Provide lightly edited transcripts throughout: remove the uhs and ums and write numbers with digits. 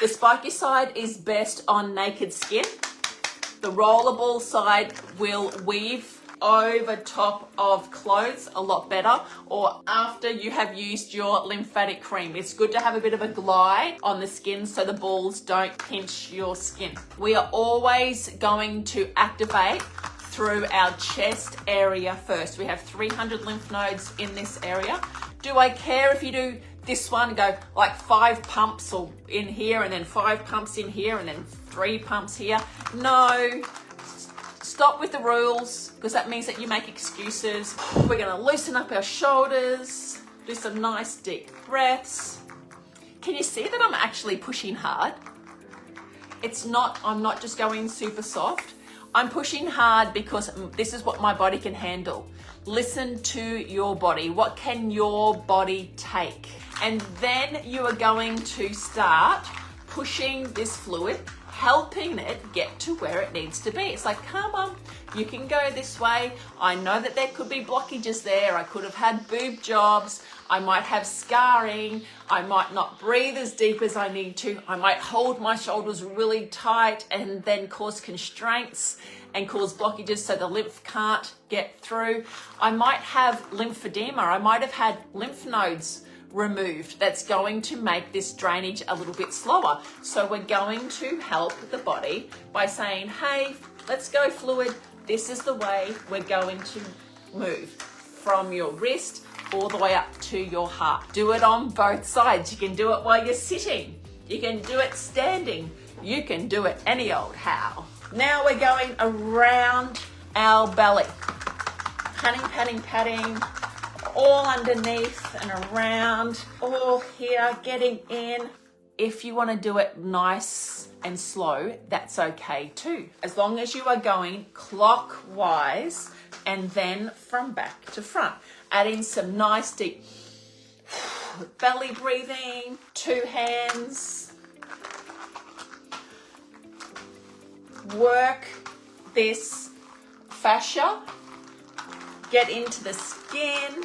The spiky side is best on naked skin. The rollerball side will weave over top of clothes a lot better, or after you have used your lymphatic cream. It's good to have a bit of a glide on the skin so the balls don't pinch your skin. We are always going to activate through our chest area first. We have 300 lymph nodes in this area. Do I care if you do this one, go like 5 pumps or in here and then 5 pumps in here and then 3 pumps here? No. Stop with the rules, because that means that you make excuses. We're going to loosen up our shoulders, do some nice deep breaths. Can you see that I'm actually pushing hard? I'm not just going super soft. I'm pushing hard because this is what my body can handle. Listen to your body. What can your body take? And then you are going to start pushing this fluid, helping it get to where it needs to be. It's like, come on, you can go this way. I know that there could be blockages there. I could have had boob jobs. I might have scarring. I might not breathe as deep as I need to. I might hold my shoulders really tight and then cause constraints and cause blockages so the lymph can't get through. I might have lymphedema. I might have had lymph nodes removed. That's going to make this drainage a little bit slower. So we're going to help the body by saying, hey, let's go fluid. This is the way we're going to move from your wrist all the way up to your heart. Do it on both sides. You can do it while you're sitting. You can do it standing. You can do it any old how. Now we're going around our belly. Patting, all underneath and around, all here, getting in. If you want to do it nice and slow, that's okay too. As long as you are going clockwise and then from back to front. Add in some nice deep belly breathing, 2 hands. Work this fascia. Get into the skin.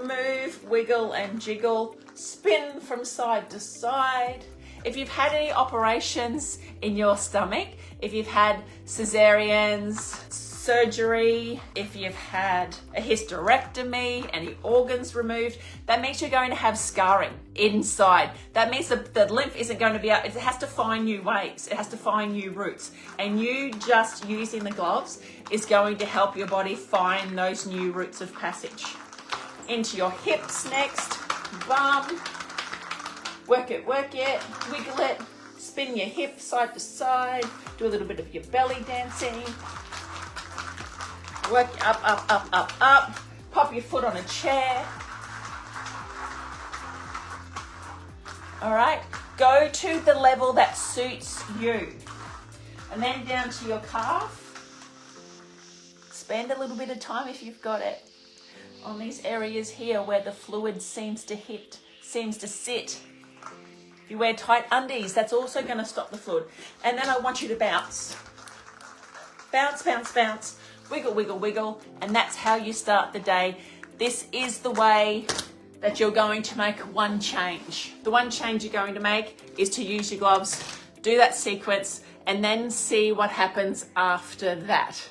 Move, wiggle and jiggle. Spin from side to side. If you've had any operations in your stomach, if you've had cesareans, surgery, if you've had a hysterectomy, any organs removed, that means you're going to have scarring inside. That means the lymph isn't going to be out. It has to find new ways. It has to find new routes. And you just using the gloves is going to help your body find those new routes of passage. Into your hips next. Bum. Work it, wiggle it, spin your hips side to side, do a little bit of your belly dancing. Work up. Pop your foot on a chair. All right, go to the level that suits you. And then down to your calf. Spend a little bit of time if you've got it on these areas here where the fluid seems to sit. If you wear tight undies, that's also going to stop the fluid. And then I want you to bounce. Bounce. Wiggle. And that's how you start the day. This is the way that you're going to make one change. The one change you're going to make is to use your gloves, do that sequence, and then see what happens after that.